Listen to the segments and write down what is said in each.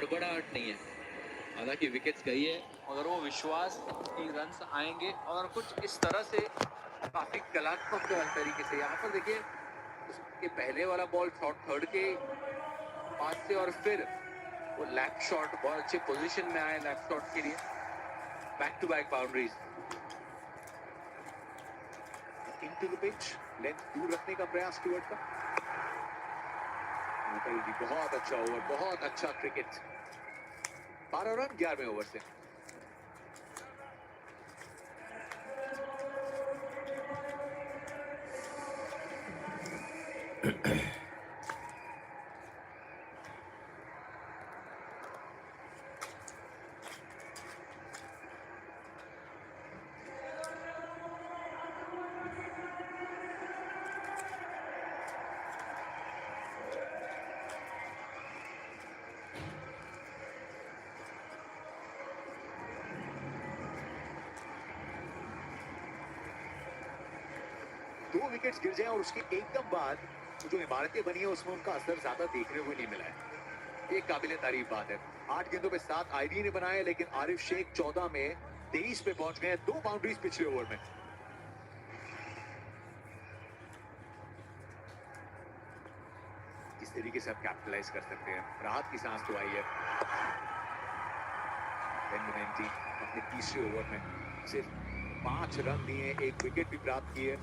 हड़बड़ाहट नहीं है। हालांकि विकेट्स गई है मगर वो विश्वास कि रन्स आएंगे और कुछ इस तरह से काफी कलात्मक तरीके से यहाँ पर देखिए उसके पहले वाला बॉल शॉट थर्ड के पास से और फिर वो लेफ्ट शॉट बहुत अच्छे पोजीशन में आए लेफ्ट शॉट के लिए back to back boundaries into the pitch length दूर रखने का प्रयास स्टुअर्ट का। बहुत अच्छा ओवर बहुत अच्छा क्रिकेट 12 रन 11वें ओवर से। दो विकेट्स गिर जाएं और उसके एकदम बाद जो इमारतें बनी है उसमें उनका असर ज्यादा देखने को नहीं मिला है। एक काबिले तारीफ बात है। 8 गेंदों पे 7 आईडी ने बनाए लेकिन आरिफ शेख 14 में 23 पे पहुंच गए। 2 बाउंड्रीज पिछले ओवर में। इस तरीके से आप कैपिटलाइज कर सकते हैं। राहत की सांस तो आई है। अपने तीसरे ओवर में सिर्फ 5 रन दिए, 1 विकेट भी प्राप्त किए।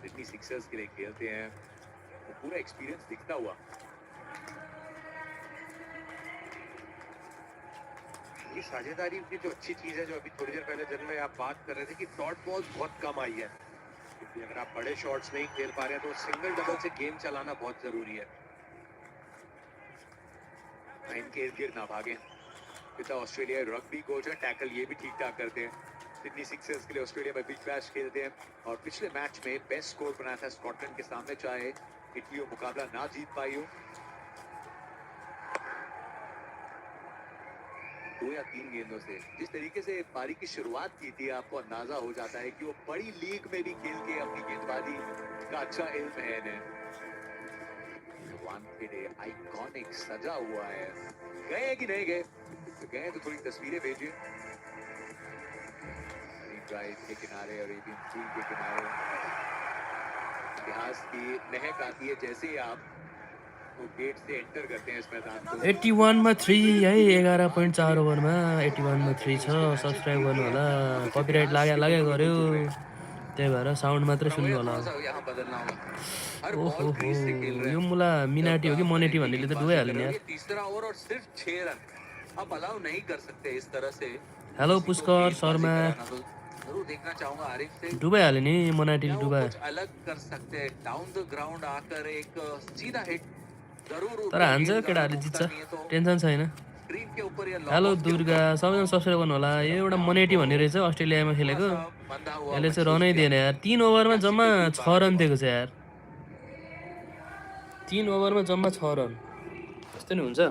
जितनी सिक्सर्स के लिए खेलते हैं वो पूरा एक्सपीरियंस दिखता हुआ। ये साझेदारी की जो अच्छी चीज है जो अभी थोड़ी देर पहले जब में आप बात कर रहे थे कि डॉट बॉल बहुत कम आई है क्योंकि अगर आप बड़े शॉट्स नहीं खेल पा रहे हैं तो सिंगल डबल से गेम चलाना बहुत जरूरी है। इनके इर्द गिर्द ना भागे। पिता ऑस्ट्रेलिया रग्बी कोच है। टैकल ये भी ठीक ठाक करते हैं। सिडनी सिक्सर्स के लिए ऑस्ट्रेलिया में बिग बैश खेलते हैं और पिछले मैच में बेस्ट स्कोर बनाया था स्कॉटलैंड के सामने चाहे इटली वो मुकाबला ना जीत पाई हो। 2 या 3 गेंदों से जिस तरीके से पारी की शुरुआत की थी आपको अंदाजा हो जाता है कि वो बड़ी लीग में भी खेल के अपनी गेंदबाजी का अच्छा इल्म है इन्हें। आइकॉनिक सजा हुआ है। गए कि नहीं गए? गए तो थोड़ी तस्वीरें भेजिए। ड्राइव के किनारे और एबीएम फील्ड के किनारे इतिहास की महक आती है जैसे ही आप वो गेट से एंटर करते हैं इस मैदान को। 81 में 3 है 11.4 ओभरमा 81 में 3 छ। सब्स्क्राइब गर्नु होला। कपिराइट लागे गर्यो त्यही भएर साउन्ड मात्रै सुन्नु होला। यहाँ बदलना होगा। हर ओहो बॉल क्रीज से खेल रहे हैं। यो मुला मिनाटी हो कि मोनेटी भन्नेले त डुबाइहाल्यो नि यार। तीसरा ओवर और सिर्फ 6 रन आप अलाउ नहीं कर सकते इस तरह से। हेलो पुष्कर शर्मा जरूर देखना चाहूंगा आरिफ से। डुबाइहाल्यो नि मोनाटीले डुबायो। कुछ अलग कर सकते हैं डाउन द ग्राउंड आकर एक सीधा हिट जरूर। तर हान्छ केटाहरूले जित्छ टेन्सन छैन। हेलो दुर्गा सबैजना सब्सक्राइब गर्नु होला। यो एउटा मोनेटी भन्ने रहेछ अस्ट्रेलियामा खेलेको। यसले चाहिँ रनै दिएन यार। 3 ओभरमा जम्मा 6 रन दिएको छ यार। 3 ओभरमा जम्मा 6 रन यस्तो नि हुन्छ।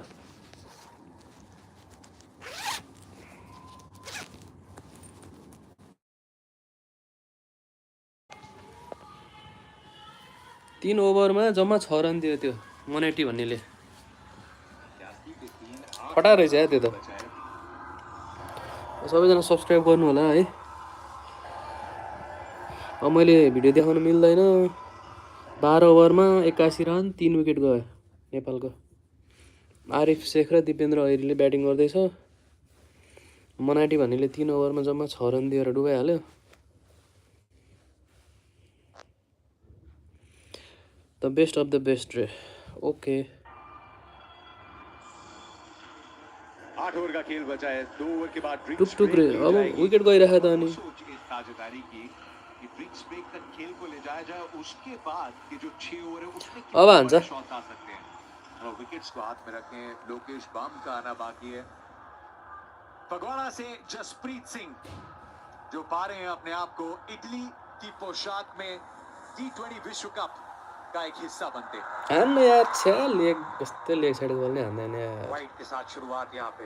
तीन ओभरमा जम्मा 6 रन दियो त्यो मोनेटी भन्नेले। फटा रहेछ यार त्यो त। सबैजना सब्सक्राइब गर्नु होला है। अब मैले भिडियो देखाउन मिल्दैन। 12 ओभरमा 81 रन 3 विकेट गयो नेपालको। आरिफ शेख र दिपेन्द्र ऐरीले ब्याटिङ गर्दैछ। मोनाटी भन्नेले 3 ओभरमा जम्मा 6 रन दिएर डुबाइहाल्यो। The best of the best रे। ओके 8 ओवर का खेल बचा है। 2 ओवर के बाद टुक रे अब विकेट गइरहेको त अनि साझेदारी की कि ड्रिंक्स ब्रेक तक खेल को ले जाया जाए उसके बाद ये जो 6 ओवर है उसमें अब हान्छ शॉट आ सकते हैं और विकेट्स को हाथ में रखें। लोकेश बाम का आना बाकी है। फगवाड़ा से जसप्रीत सिंह जो पा रहे हैं अपने आप को इटली की पोशाक में T20 विश्व कप का एक हिस्सा बनते हैं। हान्न यार छ्या लेग कस्तो लेग साइड बल नै हान्दैन यार। वाइड के साथ शुरुआत यहाँ पे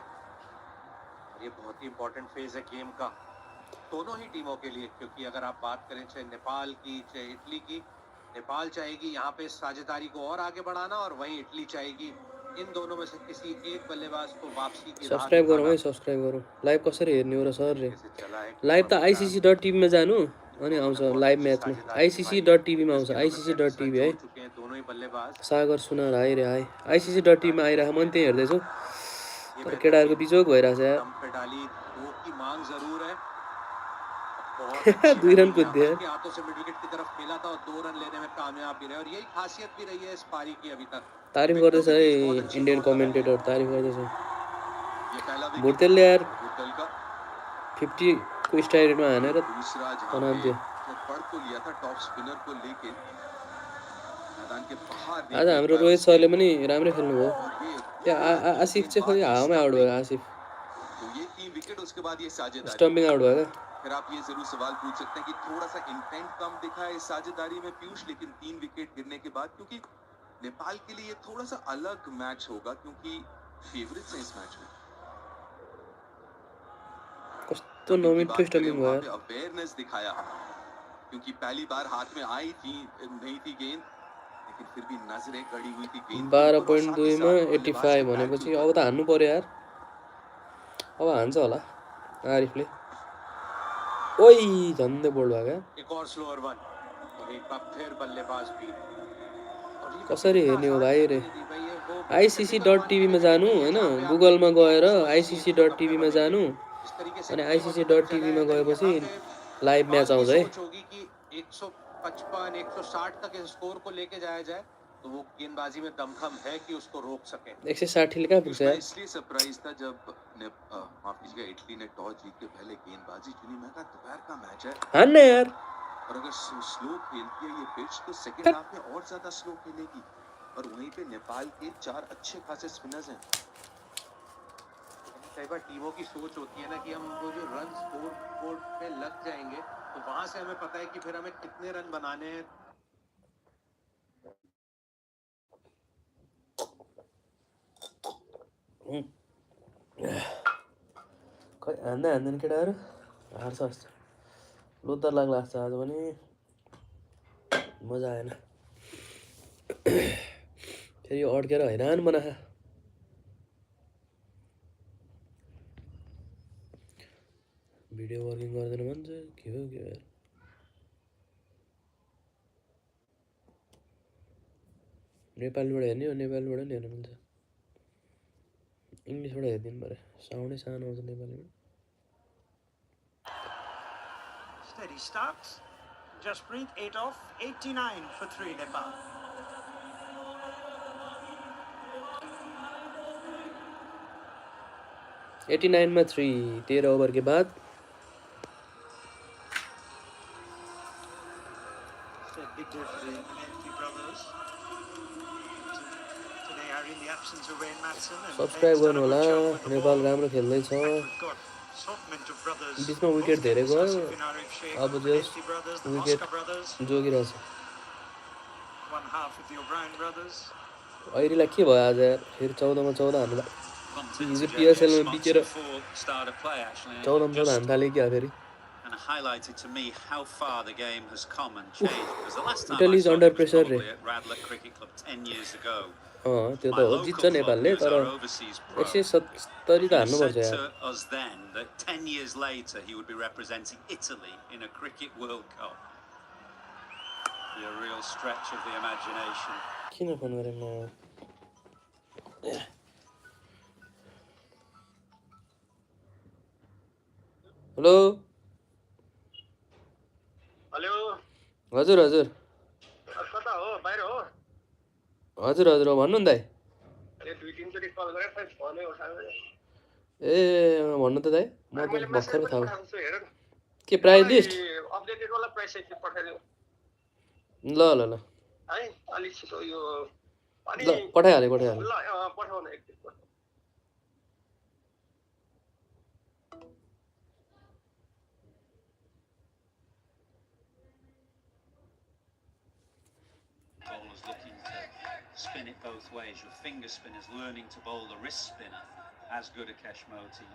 ये बहुत ही इंपॉर्टेंट फेज है गेम का दोनों ही टीमों के लिए क्योंकि अगर आप बात करें चाहे नेपाल की चाहे इटली की, नेपाल चाहेगी यहाँ पे साझेदारी को और आगे बढ़ाना और वहीं इटली चाहेगी इन दोनों में से किसी एक बल्लेबाज को वापसी की राह सब्सक्राइब गरौँ है दिखाना सब्सक्राइब गरौँ लाइभ कसरी हेर्ने हो र सर रे कैसे चला है लाइभ त icc.tv मा जानु अनि दोनों आउँछ ने बहुत लाइभ अच्छी म्याचमा साझेदारी निभाई icc.tv मा आउँछ जिसके दौरान icc.tv है जोड़ चुके हैं दोनों ही बल्लेबाज सागर सुनार हाई रे हाई icc.tv मा आइरहेको मैले त्यही हेर्दैछु ये तर बेहतर केटाहरूको गेंद बिजोग भइरहेछ यार दम पे डाली दो की मांग जरूर है बहुत अच्छी 2 रन बैटिंग यहाँ कुद्दियो हल्के हाथों से मिड विकेट की तरफ खेला था और 2 रन लेने में कामयाब भी रहे और यही खासियत भी रही है इस पारी की अभी तक तारिफ विकेटों गर्दैछ के है बीच बहुत अच्छी इन्डियन दौड़ लगाई है कमेन्टेटर तारिफ गर्दैछ ये पहला विकेट भुर्तेलले यार भुर्तेल का 50 को स्ट्राइक रेटमा हानेर दूसरा जहां तनाव पे दियो पढ़ तो लिया था टॉप स्पिनर को लेके मैदान के बाहर आज देखिए एक हाम्रो बार रोहित उस सरले गेंद पनि को राम्रै खेल्नुभयो और ये त्यहाँ बहुत तेज आसिफ चाहिँ खोइ गेंदबाज हावामै आउट भयो आसिफ तो ये 3 विकेट उसके बाद ये साझेदारी स्टम्पिङ आउट भयो क्या फिर आप ये जरूर सवाल पूछ सकते हैं कि थोड़ा सा इंटेंट कम दिखा है इस साझेदारी में पीयूष लेकिन 3 विकेट गिरने के बाद क्योंकि नेपाल के लिए ये थोड़ा सा अलग मैच होगा क्योंकि फेवरेट्स हैं इस मैच में कस्तो स्टंपिंग की नमिठो बात करें स्टम्पिङ भयो वहां यार पे अवेयरनेस दिखाया क्योंकि पहली बार हाथ में आई थी नहीं थी गेंद लेकिन फिर भी नजरें गड़ी हुई थी गेंद के ऊपर और साथ ही 12.2 मा साथ बल्लेबाज 85 के पैर के भनेपछि ऊपर अब त हान्नु पर्यो यार अब हान्छ होला आरिफले ओइ झन्डै बोल्ड भयो क्या एक और स्लोअर वन और एक बार फिर बल्लेबाज भी और ये कसरी विकेट हेर्ने हो आसान भाइ नहीं रे गिनी थी भाई ये वो टिपिकल वन icc.tv मा गिनी जानु नहीं है हैन जहां पे आप गुगलमा देखेंगे गएर कि 180 कब पे icc.tv मा बनेंगे जानु इस तरीके से अनि गेम अगर चला icc.tv है मा अगर गएपछि यहाँ पे लाइभ म्याच नेपाल की आउँछ है सोच होगी कि 155 160 तक इस स्कोर को लेके जाया जाए तो वो गेंदबाजी में दमखम है कि उसको रोक सके 160 ले कहाँ पुग्छ मैं यार इसलिए सरप्राइज था जब माफ कीजिएगा इटली ने टॉस जीत के पहले गेंदबाजी चुनी मैं कहा दोपहर का मैच है हान्न यार और अगर स्लो खेलती है ये पिच तो सेकंड हाफ में और ज्यादा स्लो खेलेगी और वहीं पे नेपाल के 4 अच्छे खासे स्पिनर्स हैं कई बार टीमों की सोच होती है ना कि हम वो जो रन स्कोर बोर्ड पे लग जाएंगे तो वहां से हमें पता है कि फिर हमें कितने रन बनाने हैं खै हान्दै हान्दैन केटाहरू हार्छ जस्तो लोद्दर लाग्ला जस्तो आज पनि मजा आएन फेरि यो अड्केर हैरान बनाख भिडियो वर्किङ गर्दैन भन्छ के हो यार नेपालबाट हेर्ने हो नेपालबाट नि हेर्नु मिल्छ इङ्ग्लिसबाट हेरिदिनु पऱ्यो साउन्डै सानो आउँछ नेपालीमा Steady start. Jasprit 8 off, 89 for 3 Nepal. Eighty 89 में 3 13 ओवर के बाद Big day for the Nepal brothers. Today are in the absence of Wayne Matson and subscribe गर्नु होला नेपाल राम्रो खेल्दैछ बिचमा विकेट धेरै गयो अब जस विकेट जोगिरहेछ ऐरीलाई के भयो आज यार फेरि 14 मा 14 हान्नु हिजो पिएसएलमा बिकेर 14 मा 14 हान्न थाल्यो क्या फेरि And highlighted to me how far the game has come and changed. Because the last time I Italy is saw under him was pressure probably at Radler Cricket Club 10 years ago. त्यो My त हो local जित्छ club, नेपालले he was तर our overseas pro. 170 त He हान्नु पर्छ said यार to us then that 10 years later he would be representing Italy in a Cricket World Cup. Be a real stretch of the imagination. किन phone गरेँ म hello hello हजुर हजुर कता हो बाहिर हो हजुर हजुर भन्नु नि दाइ ए दुई तीनचोटि कल गरेँ खै फोनै उठाएन ए भन्नु त दाइ म मैले त मेसेज भर्खर पनि थाहा पठाएको छु हेर न के प्राइस लिस्ट अपडेटेड वाला प्राइस एकखेप पठाइदिनु ल ल ल है अलिक छिटो यो अनि ल पठाइहालेँ ल पठाउन एकखेप Bowlers looking to spin it both ways. Your finger spinner's learning to bowl the wrist spinner as good a Keshmoti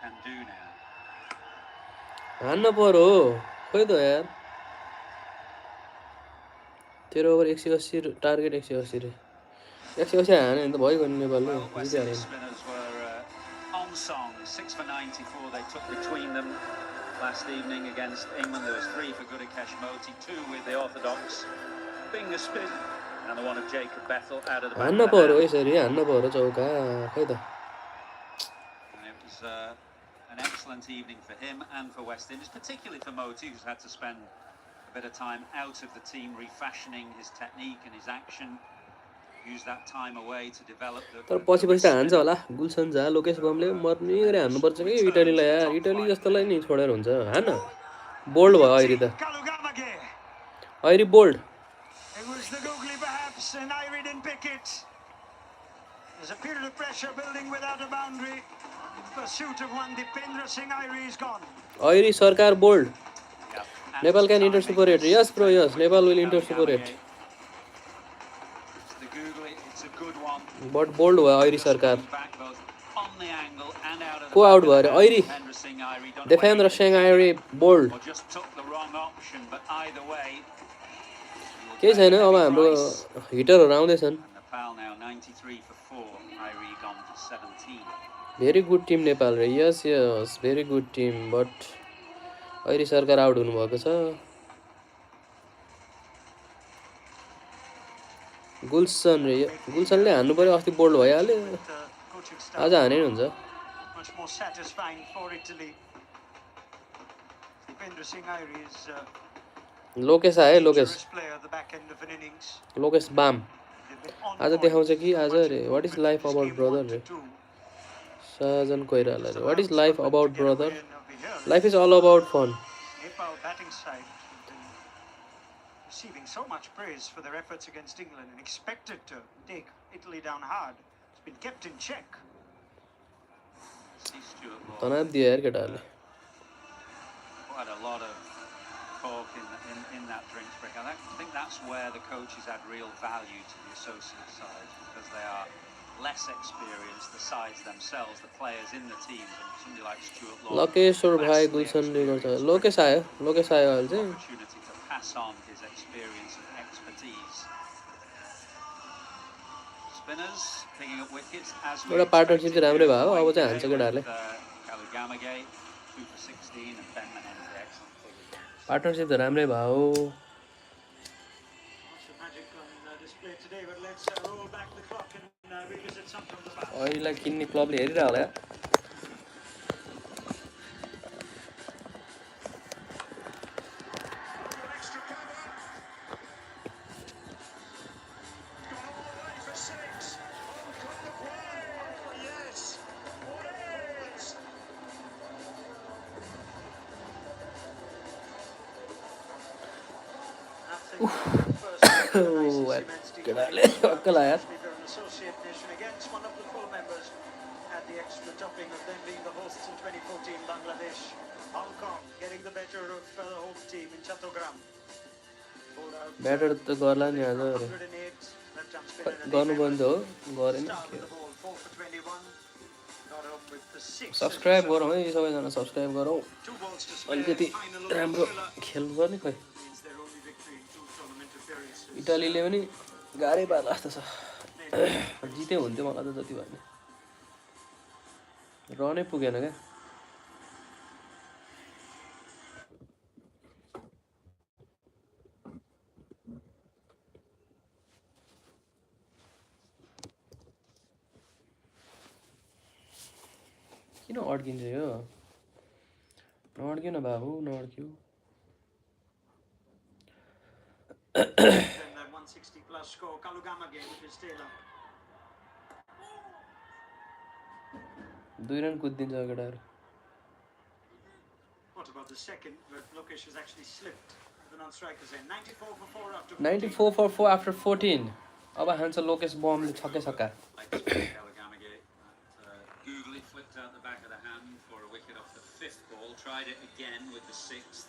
can do now. हान्न पर्यो खोइ त यार 13 ओभर 180 टार्गेट 180 रे 180 हाने भने त भइगयो नि नेपालले Well, West जितिहाल्यो Indies नि spinners were on song. 6 for 94 they took between them last evening against England. There was 3 for Gudakesh Moti, 2 with the orthodox finger spin, and the one of Jacob Bethel out of the back हान्न of the पर्यो hand. यसरी हान्न पर्यो चौका खै त And it was an excellent evening for him and for West Indies, particularly for Moti, who's had to spend a bit of time out of the team, refashioning his technique and his action. Use that time away to develop the तर पछि पछि त wrist हान्छ spinner. होला गुलसन झा लोकेश बमले मर्नी गरी हान्नुपर्छ कि इटलीलाई यार Italy जस्तोलाई नि छोडेर हुन्छ हान बोल्ड भयो अहिले त Kalugamage. अहिले bold It was the googly perhaps, and Irie didn't pick it. There's a period of pressure building without a boundary. Pursuit of one Dipendra Singh Irie is gone. अहिले सरकार bowled Yeah, Nepal can enter super eight yes bro yes Nepal will enter super eight It's the googly, it's a good one. But bowled भयो अहिले Just सरकार coming back both on the angle and out of the को back out of भयो the अरे hand. अहिले Dipendra Singh Irie, don't know Dipendra whether he Singh did Airee bowled or just took the wrong option, but either way, केही छैन अब हाम्रो हिटरहरू आउँदैछन् and Nepal now 93 for 4. Irie gone for 17. Very good team Nepal रे yes yes very good team but अहिले सरकार out हुनुभएको छ गुलसन रे गुलसनले हान्नु पर्यो अस्ति बोल्ड भइहाल्यो आज हाने नि हुन्छ Much more satisfying for Italy. Dipendra Singh Irie is Lokesh आयो Lokesh dangerous player at the back end of an innings. Lokesh Bam They've been on आज point. देखाउँछ कि आज Much रे what is improvement life in this about game, brother 1 रे to 2. Sajan Koirala रे what is Allowed life Scotland about to get brother away and over here. Life is all about fun Nepal batting side have been receiving so much praise for their efforts against England and expected to take Italy down hard. It's been kept in check. See Stuart Law. तनाव दियो यार केटाहरूले Quite a lot of talk in that drinks break. I think that's where the coaches add real value to the associate sides, because they are less experienced, the sides themselves, the players in the team, and somebody like Stuart Law. Lokeshwar भाइ vastly गुलसनले गर्छ experienced, Lokesh आयो अहिले चाहिँ opportunity to pass on his experience and expertise. Spinners picking up wickets as we एउटा partnership चाहिँ राम्रै भयो अब चाहिँ हान्छ with, केटाहरूले Kalugamage, 2 for 16, and Ben Menendez, excellent figures. Partnership त राम्रै भयो Lots of magic on display today, but let's roll back the clock and revisit some from the past. अहिलेलाई किन्ने क्लबले हेरिरह होला यार Extra cover. Gone all the way for 6. On come the play. Oh, yes. What a performance. केटाहरूले अक्कल आयो यार Associate nation against one of the full members had the extra topping of them being the hosts in 2014 Bangladesh. Hong Kong getting the better of the host team in Chattogram. Batter त गर्ला नि आज अरे 108 left arm spinner and गर्नु पर्ने त हो गरेन star with the ball 4 for 21. Got up with the 6. Subscribe गरौँ है सबैजना सब्सक्राइब गरौँ 2 balls to spare. अलिकति Final राम्रो over. खेल्नु पर्ने खोइ Means their only victory in 2 tournament appearances. इटालीले पनि गाह्रै पार्ला जस्तो छ जित्यो हुन्थ्यो मलाई त जति भयो नि रनै पुगेन क्या किन अड्किन्छ यो नअड्क्यो न बाबु नअड्क्यो Then that 160 plus score, Kalugamage with his tail up. 2 run कुदिन्छ केटाहरू What about the second? But Lokesh has actually slipped. The non-strikers in 94 for 4 after 94 for 4 after 14 अब हान्छ लोकेश बमले छक्कै छक्का Like Kalugamage, googly flipped out the back of the hand for a wicket off the 5th ball. Tried it again with the 6th.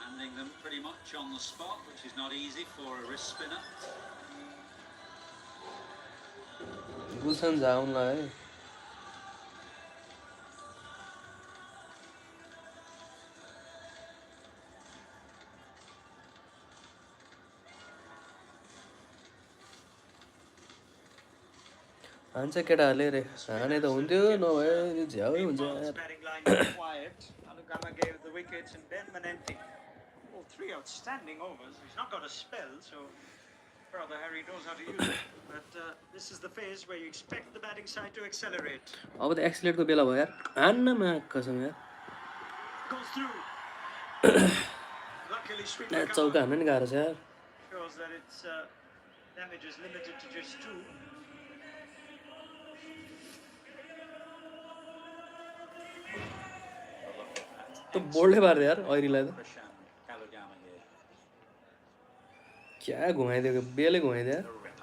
Landing them pretty much on the spot, which is not easy for a wrist spinner. Gulsan झाउनलाई है हान्छ केटाहरूले रे हाने त हुन्थ्यो नभए यो झ्याउै हुन्छ Nepal's यार batting line was quiet. Alugama gave the wickets and Ben Manenti. Oh, 3 outstanding overs. He's not got a spell, so Brother Harry knows how to use it. But this is the phase where you expect the batting side to accelerate. अब त एक्सिलेटको बेला भयो यार हान्नमा कसम यार Goes through. Luckily, sweeper यहाँ cover चौका हान्न नि गाह्रो छ यार shows that its damage is limited to just 2. त बोल्डै पार्दै यार ऐरीलाई त Krishan Kalugama here. क्या घुमाइदियो बेलै घुमाइदियो यार Terrific.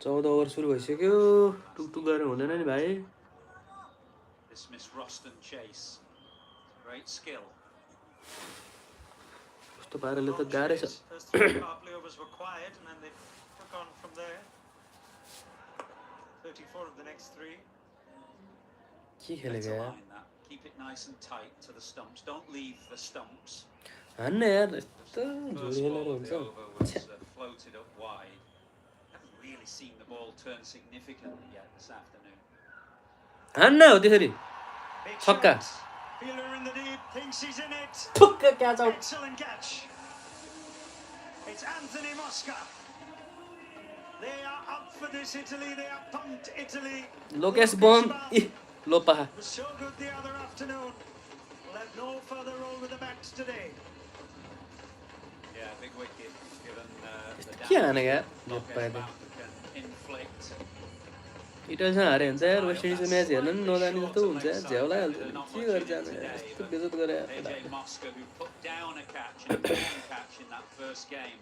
Saw lovely 14 ओभर सुरु भइसक्यो टुकटुक गरेर हुँदैन नि भाइ dismiss Roston chase. Great skill. कस्तो पाराले त गाह्रै छ First 3 power play overs were quiet, and then they took on from there. 34 of the next 3. के खेलेको Better यार line that. Keep it nice and tight to the stumps. Don't leave the stumps. हान्न यार यस्तो First झुरेलेर ball of हुन्छ the over was floated up wide. Haven't really seen the ball turn significantly yet this afternoon. हान्न हो त्यसरी Big छक्का shot. Fielder in the deep, thinks he's in it. ठुक्क catch out Excellent catch. It's Anthony Mosca. They are up for this, Italy. They are pumped, Italy. Lokesh Bam इ लोपा Was so good the other afternoon. Will have no further role with the bats today. Yeah, big wicket given the के हाने damage यार Lokesh पाइदियो Baumgarten can inflict. इटलसँग हारे भने त यार waste इन्डिजको match हेर्न नि नजाने जस्तो हुन्छ यार झ्याउ लगाइहाल्छ नि के गरेर जानु यार यस्तो बेजत गरे यार AJ Mosca, who put down a catch, an important catch in that first game,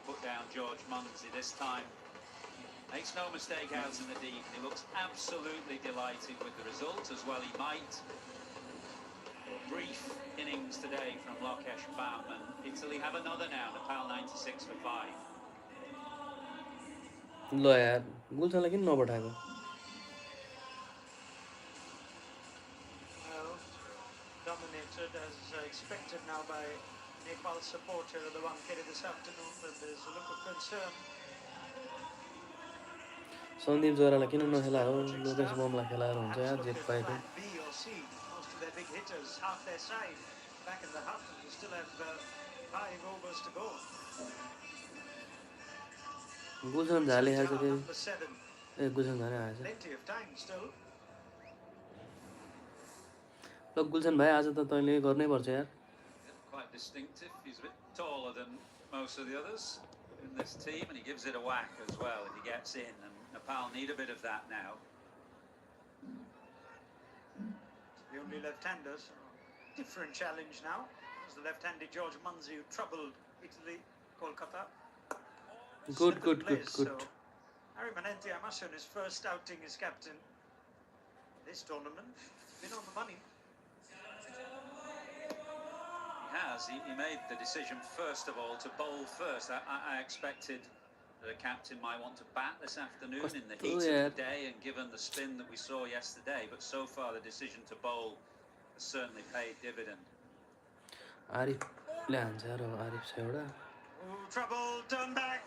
put down George Munsey this time. Makes no mistake out in the deep, and he looks absolutely delighted with the result, as well he might. Brief innings today from Lokesh Baumgarten. Italy have another now, Nepal 96 for 5. ल यार गुल्सनलाई किन नपठाएको Well, dominated as expected now by Nepal's supporter of the Wankhede this afternoon, but there's a look of concern. Sandeep जोरालाई किन नखेला हो लोकेश बमलाई खेलाएर हुन्छ यार Perhaps J look at पाएको plan B or C. Most of their big hitters, half their side, back in the hut, and we still have 5 overs to go. Gulshan झाले खाएछ Jar फेरि number 7. ए गुल्सन झाले आएछ Plenty of time still. ल गुल्सन भाइ आज त तैँले गर्नै पर्छ यार Quite distinctive. He's a bit taller than most of the others in this team, and he gives it a whack as well if he gets in. And Nepal need a bit of that now. The only left-handers. Different challenge now. It was the left-handed George Munsey who troubled Italy, Kolkata. Good Seventh good good place, good so Harry Manenti, I must say, on his first outing as captain this tournament, been on the money. He has. He made the decision first of all to bowl first. I expected that a captain might want to bat this afternoon in the heat of the day, and given the spin that we saw yesterday, but so far the decision to bowl has certainly paid dividend. आरिफले हान्छ र आरिफ छ एउटा Oh, trouble, turn back.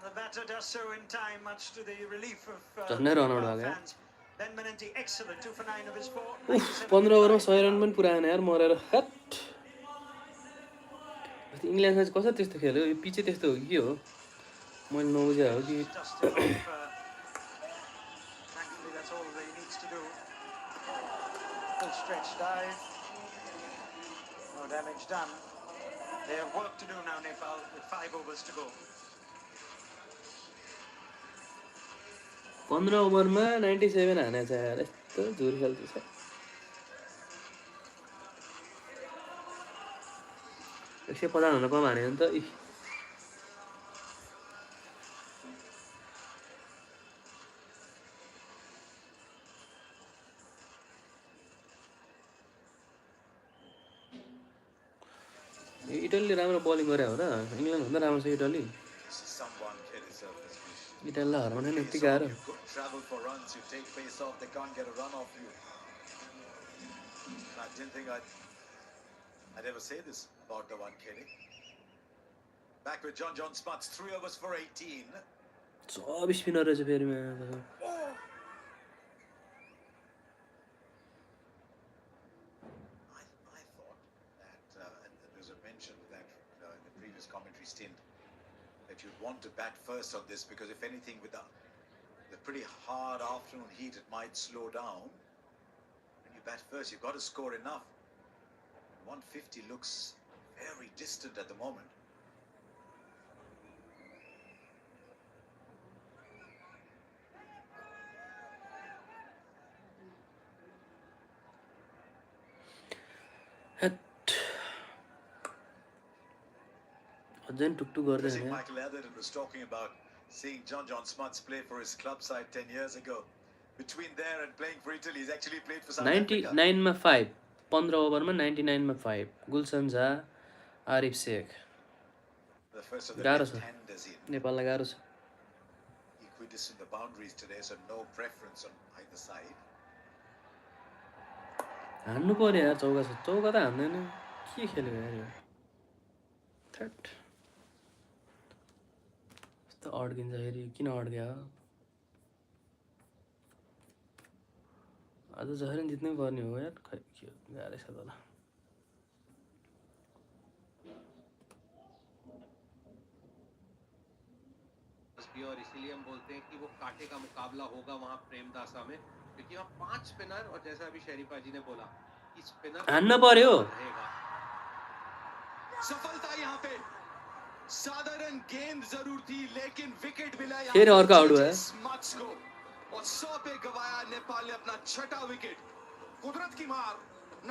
The batter does so in time, much to the relief of झन्डै run out Nepal भयो fans. Ben Manenti, excellent, 2 for 9 of his 4. उफ 15 ओभरमा 100 run पनि पुऱ्याएन यार मरेर हट इङ्ल्यान्डमा चाहिँ कसरी त्यस्तो खेल्यो यो पिचै त्यस्तो हो कि के हो मैले नबुझे हो कि Dusted off. Thankfully, that's all that he needs to do. Full stretch dive. No damage done. They have work to do now, Nepal, with 5 overs to go. 15 ओभरमा 97 हानेछ यार यस्तो झुर खेल्दैछ 150 भन्दा कम हाने नि त इटलीले राम्रो बलिङ गरे हो र इङ्ल्यान्ड भन्दा राम्रो छ इटली इटलीलाई हराउन नि यति गाह्रो Travel for runs, you take pace off, they can't get a run off you. I didn't think I'd ever say this about the Wankhede. Back with John Smuts, 3 overs for 18. सब spinner रहेछ फेरि म I thought that there was a mention that in the previous commentary stint that you'd want to bat first on this because if anything with the pretty hard afternoon heat it might slow down. When you bat first you've got to score enough. 150 looks very distant at the moment. अझै टुकटुक गर्दै Missing हैन Michael Atherton was talking about seeing John Smuts play for his club side 10 years ago. Between there and playing for Italy, he's actually played for South Africa. 99 मा 5 15 ओभरमा 99 मा 5 गुलशन Jha Arif Sheikh The first of the गाह्रो छ left-handers in. नेपाललाई गाह्रो छ Equidistant the boundaries today, so no preference on either side. हान्नु पर्यो यार चौका छ चौका त हान्दैन के खेलेको यार यो थट यस्तो अड्किन्छ फेरि किन अड्क्या हो आज जसरी जित्नै पर्ने हो यार खै के गाह्रै छ तर और इसीलिए हम बोलते हैं कि वो कांटे का मुकाबला होगा वहां प्रेमदासा में क्योंकि वहां 5 स्पिनर और जैसा अभी शरीफा जी ने बोला कि स्पिनर हान्न पर्यो रहेगा सफलता यहाँ पे साधारण गेंद जरूर थी लेकिन विकेट मिला फेरि अर्को आउट भयो स्मट्स को और 100 पे गवाया नेपाल ने अपना छठा विकेट कुदरत की मार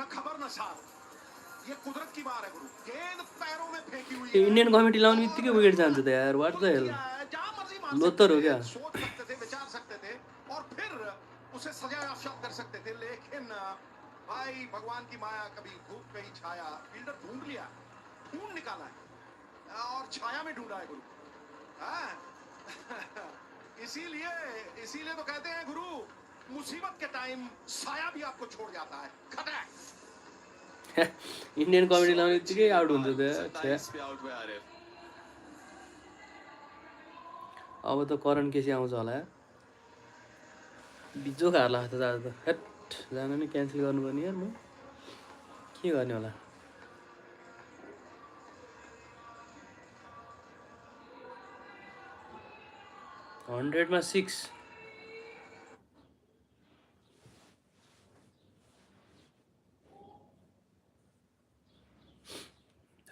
न खबर न सार ये कुदरत की मार है गुरु गेंद पैरों में फेंकी हुई है इन्डियन कमेटी लाउने बित्तिकै विकेट जान्छ त यार व्हाट द हेल लोतर हो क्या सोच सकते थे विचार सकते थे और फिर उसे सजा याफ्ता कर सकते थे लेकिन भाई भगवान की माया कभी धूप कहीं छाया फील्डर ढूंढ लिया ढूंढ निकाला है और छाया में ढूंढा है गुरु इसीलिए तो कहते हैं गुरु मुसीबत के टाइम साया भी आपको छोड़ जाता है खटक इन्डियन कमेटी लाउने बित्तिकै आउट हुन्छ त अब त करण केसी आउँछ होला यार बिजोक हार्ला त आज त हेट जान नि क्यान्सल गर्नुपर्ने यार म के गर्ने होला 100 मा 6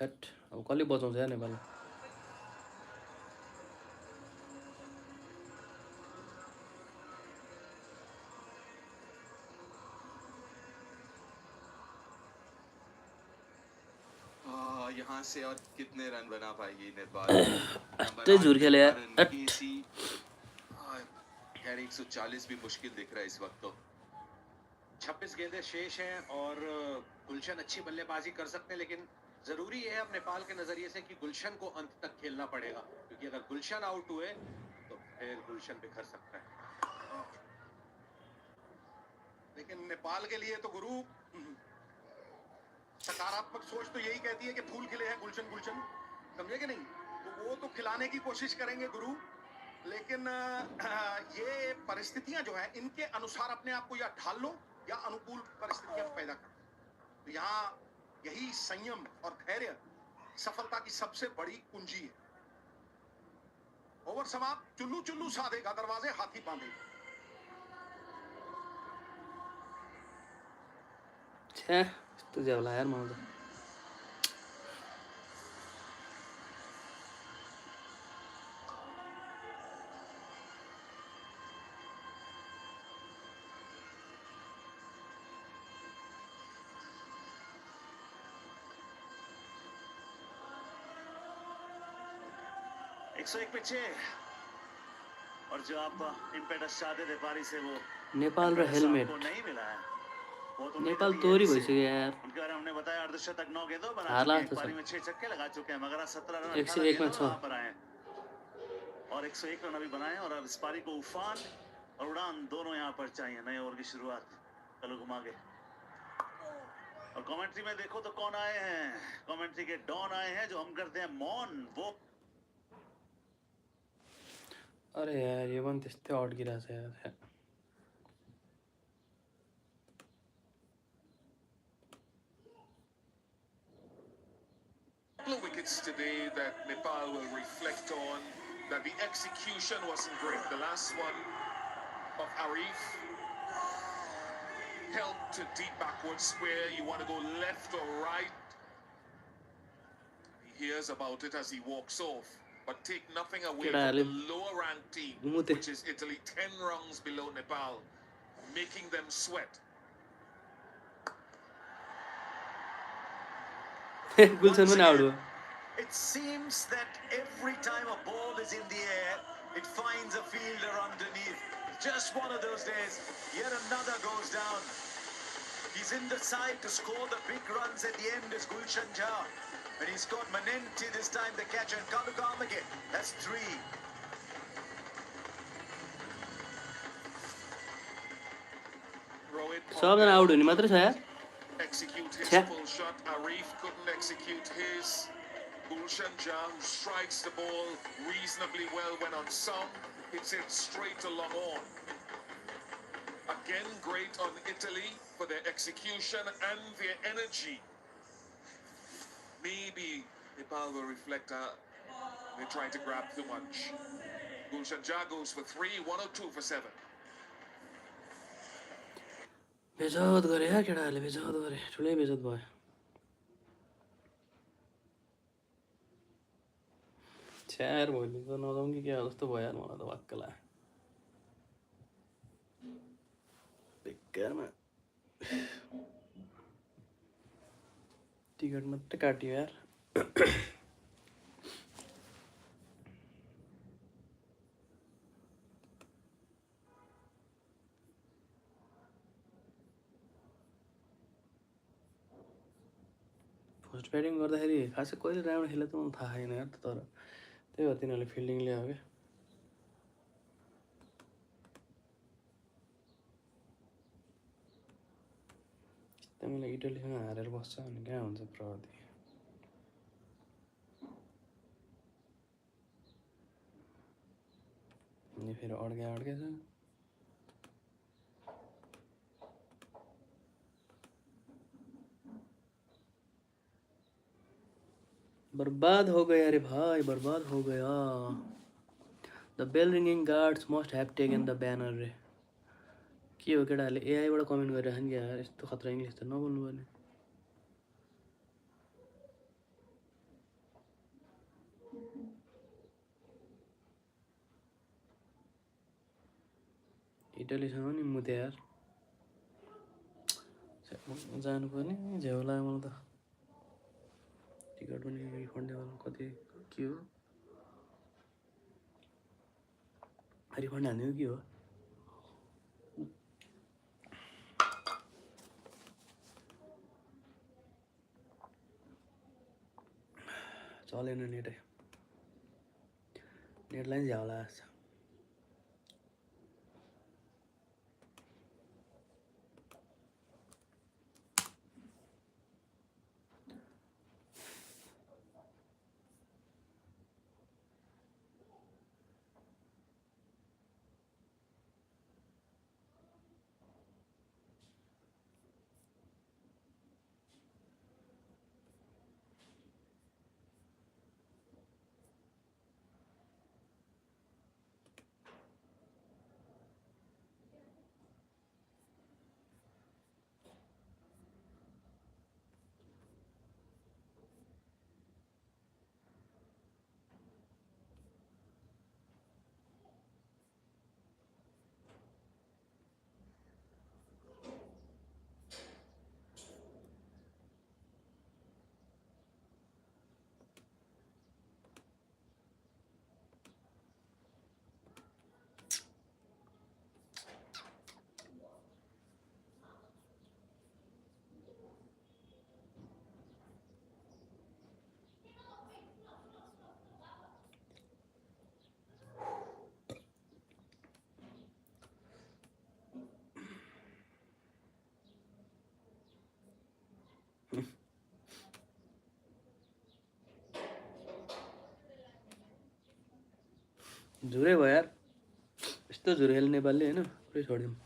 हेट अब कसले बचाउँछ यार नेपाल यहाँ से और कितने रन बना पाएगी नेपाल तो झूर खेले यार खैर 140 भी मुश्किल दिख रहा है इस वक्त तो 26 गेंदें शेष हैं और गुलशन अच्छी बल्लेबाजी कर सकते हैं लेकिन जरूरी है अब नेपाल के नजरिए से कि गुलशन को अंत तक खेलना पड़ेगा क्योंकि अगर गुलशन आउट हुए तो फिर गुलशन बिखर सकता है लेकिन नेपाल के लिए तो गुरु सकारात्मक सोच तो यही कहती है कि फूल खिले हैं गुलशन गुलशन समझे कि नहीं तो वो तो खिलाने की कोशिश करेंगे गुरु लेकिन ये परिस्थितियां जो है इनके अनुसार अपने आप को या ढाल लो या अनुकूल परिस्थितियां पैदा करो तो यहाँ यही संयम और धैर्य सफलता की सबसे बड़ी कुंजी है ओवर समाप्त चुल्लू चुल्लू साधेगा दरवाजे हाथी बांधेगा यस्तो ज्याउला यार मलाई एक 101 पिछे और जो आप इम्पेटस चाहते थे पारी से वो नेपाल र हेलमेट नहीं मिला है नेपाल तोरी भइसक्यो यार उनके बारे में हमने बताया अर्धशतक 9 गेंदों पर पारी में 6 छक्के लगा चुके हैं मगर 17 रन 101 में 6 पर आए और 101 रन अभी बनाए और अब इस पारी को उफान और उड़ान दोनों यहाँ पर चाहिए नए ओवर की शुरुआत कल घुमा के और कमेंट्री में देखो तो कौन आए हैं कमेंट्री के डॉन आए हैं जो हम करते हैं मौन वो अरे यार यो पनि त्यस्तै अड्किरहेछ यार. Couple of wickets today that Nepal will reflect on, that the execution wasn't great. The last one of Arif helped to deep backward square. You want to go left or right. He hears about it as he walks off. But take nothing away from the lower ranked team, which is Italy, 10 rungs below Nepal, making them sweat. Gulshan पनि out भयो. It seems that every time a ball is in the air, it finds a fielder underneath. Just one of those days. Yet another goes down. He's in the side to score the big runs at the end is Gulshan Jha. And he's got Manenti this time, the catcher, and Kalukamage. That's 3. सबजना out हुने मात्रै छ यार. Execute his full shot. Arif couldn't execute his. Gulshan Jha, who strikes the ball reasonably well when on song, hits it straight along on. Again, great on Italy for their execution and their energy. Maybe Nepal will reflect they're trying to grab too much. Gulshan Jha goes for 3, 102 for 7. बेजत गरे यार केटाहरूले, बेजत गरे, ठुलै बेजत भयो. छ्यार भोलि त नजाउँ कि क्या जस्तो भयो यार, मलाई त वाक्क लाग्यो. बेकारमा टिकट मात्रै काट्यो यार. फर्स्ट ब्याटिङ गर्दाखेरि खासै कहिले राम्रो खेले त मलाई थाहा छैन यार. तर त्यही भएर तिनीहरूले फिल्डिङ ल्यायो क्या. तिमीलाई इटलीसँग हारेर बस्छ भने कहाँ हुन्छ प्रगति. अनि फेरि अड्के छ. बर्बाद हो गया रे भाई, बर्बाद हो गया. The bell ringing guards must have taken the banner रे. के हो केटाहरूले एआईबाट कमेन्ट गरिरहेको नि यार. यस्तो खतरा इङ्ग्लिस त नबोल्नु पर्ने. इटलीसँग नि मुते यार. जानुपर्ने झ्याउ लाग्यो मलाई त. टिकट पनि रिफन्ड कति के हो, रिफन्ड हान्ने हो के हो. चलेन नेटै. नेटलाई झ्याउ लागेको छ. झुरै भयो यार. यस्तो झुरो खेल्ने नेपालले होइन पुरै छोडिदिउँ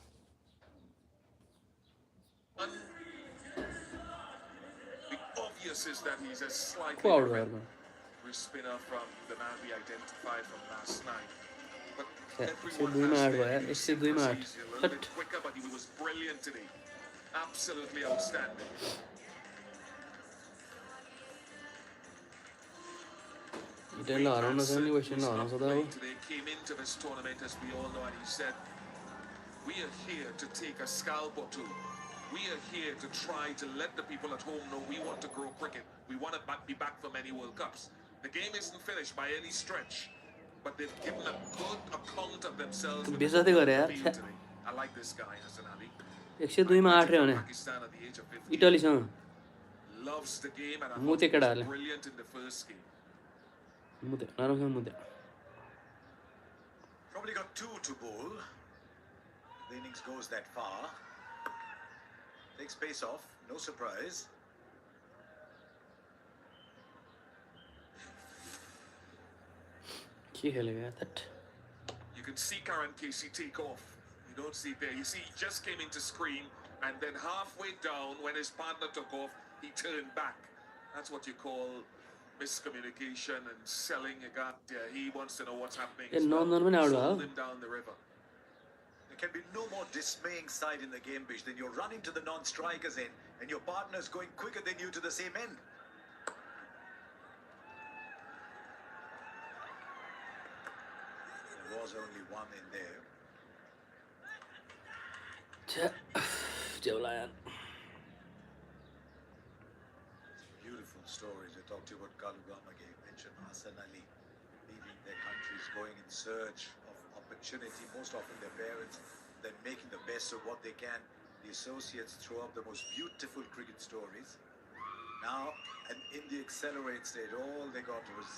The obvious is that he's a को slightly आउट भयो different अर्को wrist spinner from the man we identified from last night. But छ्या, everyone 102 मा has 8 their भयो 102 मा 8 idiosyncrasies. A little Chhath bit quicker, but he was brilliant today. Absolutely outstanding. इटालीलाई हराउन छ नि वेस्टर्नलाई who's हराउँछ not त अब playing today, came into this tournament, as we all know, and he said, "We are here to take a scalp or two. We are here to try to let the people at home know we want to grow cricket. We want to be back for many World Cups. The game isn't finished by any stretch, but they've given a good account of themselves with the बेइज्जती गरे ball on यार the छ्या field today. I like this guy, Hassan Ali. 102 मा 8 रे Migrated from भने Pakistan at the age of 15. इटालीसँग Loves the game, and I thought मुते he was केटाहरूले brilliant in the first game. मुते नराम्रोसँग मुते Probably got 2 to bowl. The innings goes that far. Takes pace off, no surprise. के खेलेको यार that You can see Karen Casey take off. You don't see it there. You see he just came into screen, and then halfway down, when his partner took off, he turned back. That's what you call miscommunication and selling a guy. Yeah, he wants to know what's happening A as well. 9 पनि out भयो Sold him down the river. There can be no more dismaying sight in the game, Bish, than you're running to the non-strikers end, and your partner's going quicker than you to the same end. There was only one in there. छ्या जेउला यार Beautiful stories. We talked to you about Kalugama game, mentioned Hassan Ali leaving their countries, going in search of opportunity. Most often their parents, they're making the best of what they can. The associates throw up the most beautiful cricket stories. Now, and in the accelerate stage, all they got was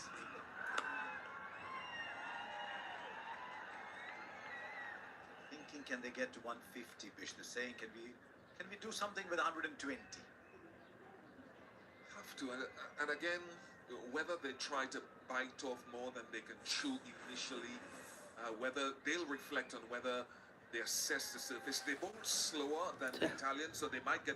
thinking, can they get to 150, Bish? The saying, can we do something with 120? Have to, and again, whether they try to bite off more than they can chew initially, whether they'll reflect on whether they assess the surface. They're both slower than the Italians, so they might get